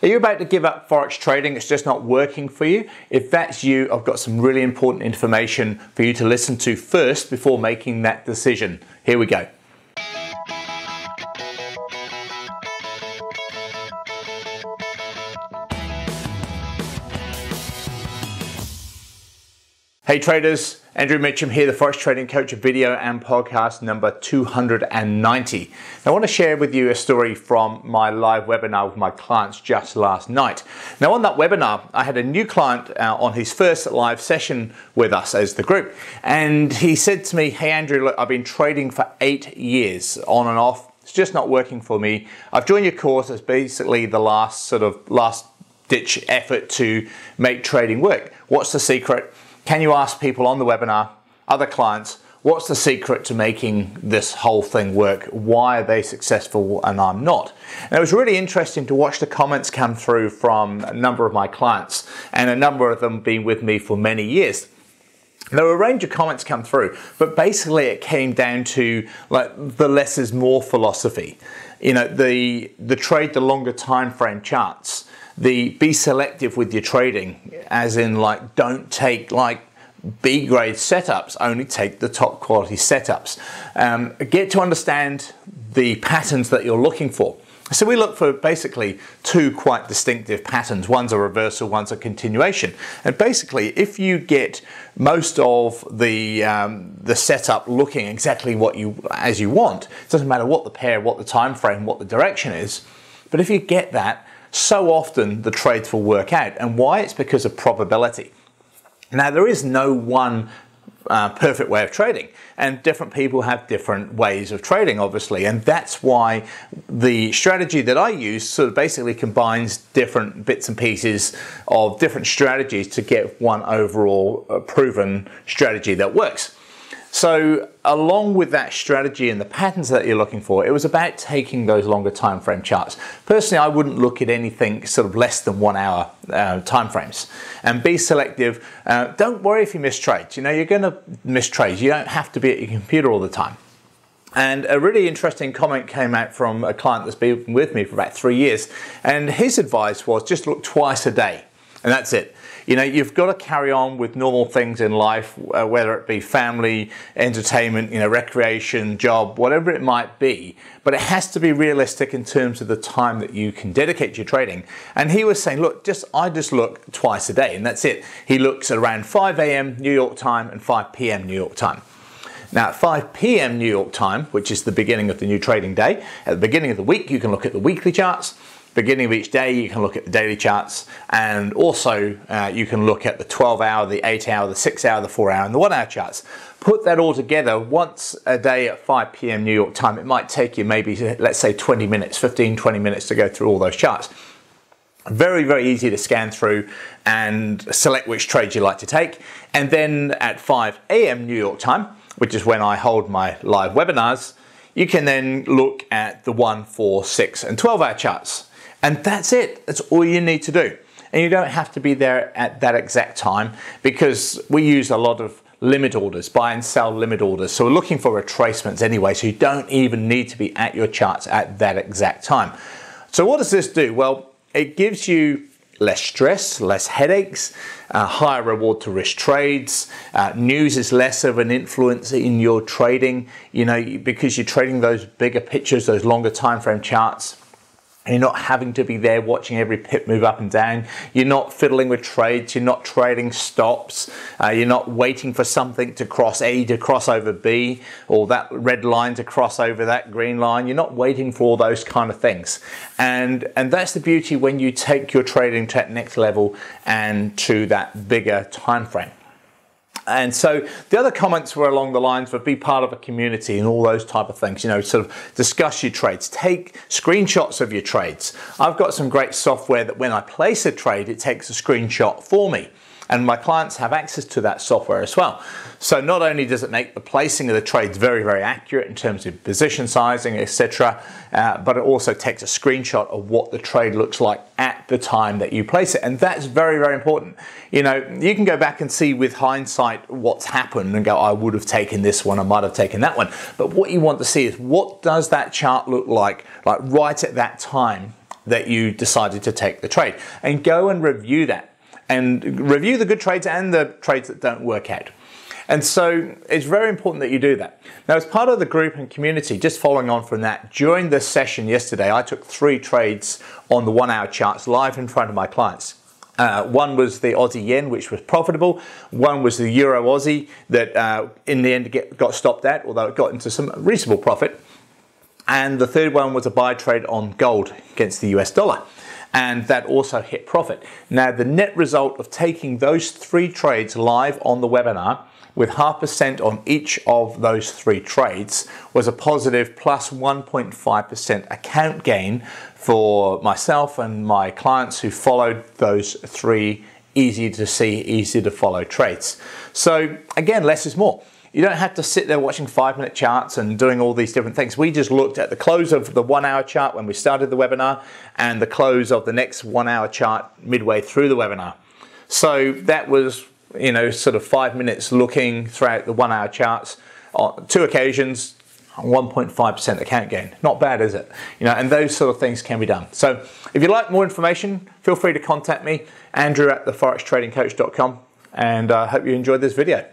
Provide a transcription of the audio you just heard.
Are you about to give up Forex trading? It's just not working for you? If that's you, I've got some really important information for you to listen to first before making that decision. Here we go. Hey traders, Andrew Mitchem here, the Forex Trading Coach, video and podcast number 290. Now, I want to share with you a story from my live webinar with my clients just last night. Now, on that webinar, I had a new client on his first live session with us as the group. And he said to me, hey Andrew, look, I've been trading for 8 years on and off. It's just not working for me. I've joined your course as basically the last ditch effort to make trading work. What's the secret? Can you ask people on the webinar, other clients, what's the secret to making this whole thing work? Why are they successful and I'm not? And it was really interesting to watch the comments come through from a number of my clients, and a number of them been with me for many years. There were a range of comments come through, but basically it came down to like the less is more philosophy. You know, the trade the longer time frame charts. The be selective with your trading, as in like don't take like B grade setups, only take the top quality setups. Get to understand the patterns that you're looking for. So we look for basically two quite distinctive patterns. One's a reversal, one's a continuation. And basically, if you get most of the setup looking exactly as you want, it doesn't matter what the pair, what the time frame, what the direction is. But if you get that, so often the trades will work out. And why? It's because of probability. Now, there is no one perfect way of trading, and different people have different ways of trading, obviously, and that's why the strategy that I use sort of basically combines different bits and pieces of different strategies to get one overall proven strategy that works. So along with that strategy and the patterns that you're looking for, it was about taking those longer time frame charts. Personally, I wouldn't look at anything sort of less than 1 hour time frames, and be selective. Don't worry if you miss trades. You know, you're going to miss trades. You don't have to be at your computer all the time. And a really interesting comment came out from a client that's been with me for about 3 years, and his advice was just look twice a day, and that's it. You know, you've got to carry on with normal things in life, whether it be family, entertainment, you know, recreation, job, whatever it might be. But it has to be realistic in terms of the time that you can dedicate to your trading. And he was saying, look, I just look twice a day, and that's it. He looks at around 5 a.m. New York time and 5 p.m. New York time. Now, at 5 p.m. New York time, which is the beginning of the new trading day, at the beginning of the week, you can look at the weekly charts. Beginning of each day, you can look at the daily charts, and also you can look at the 12-hour, the 8-hour, the 6-hour, the 4-hour, and the 1-hour charts. Put that all together once a day at 5 p.m. New York time. It might take you maybe, let's say, 20 minutes, 15, 20 minutes to go through all those charts. Very, very easy to scan through and select which trades you like to take. And then at 5 a.m. New York time, which is when I hold my live webinars, you can then look at the 1, 4, 6, and 12-hour charts. And that's it. That's all you need to do. And you don't have to be there at that exact time, because we use a lot of limit orders, buy and sell limit orders. So we're looking for retracements anyway, so you don't even need to be at your charts at that exact time. So what does this do? Well, it gives you less stress, less headaches, higher reward to risk trades. News is less of an influence in your trading, you know, because you're trading those bigger pictures, those longer time frame charts. You're not having to be there watching every pip move up and down. You're not fiddling with trades. You're not trading stops. You're not waiting for something to cross A to cross over B, or that red line to cross over that green line. You're not waiting for all those kind of things. And that's the beauty when you take your trading to that next level and to that bigger time frame. And so the other comments were along the lines of be part of a community and all those type of things, you know, sort of discuss your trades, take screenshots of your trades. I've got some great software that when I place a trade, it takes a screenshot for me. And my clients have access to that software as well. So not only does it make the placing of the trades very, very accurate in terms of position sizing, etc., but it also takes a screenshot of what the trade looks like at the time that you place it. And that's very, very important. You know, you can go back and see with hindsight what's happened and go, I would have taken this one, I might have taken that one. But what you want to see is what does that chart look like right at that time that you decided to take the trade, and go and review that, and review the good trades and the trades that don't work out. And so it's very important that you do that. Now, as part of the group and community, just following on from that, during the session yesterday, I took 3 trades on the 1 hour charts live in front of my clients. One was the Aussie yen, which was profitable. One was the Euro Aussie that in the end got stopped at, although it got into some reasonable profit. And the third one was a buy trade on gold against the US dollar. And that also hit profit. Now, the net result of taking those 3 trades live on the webinar with 0.5% on each of those 3 trades was a positive plus 1.5% account gain for myself and my clients who followed those 3 easy to see, easy to follow trades. So again, less is more. You don't have to sit there watching 5-minute charts and doing all these different things. We just looked at the close of the 1 hour chart when we started the webinar and the close of the next 1 hour chart midway through the webinar. So that was, you know, sort of 5 minutes looking throughout the 1 hour charts on 2 occasions, 1.5% account gain. Not bad, is it? You know, and those sort of things can be done. So if you'd like more information, feel free to contact me, Andrew at theforextradingcoach.com, and I hope you enjoyed this video.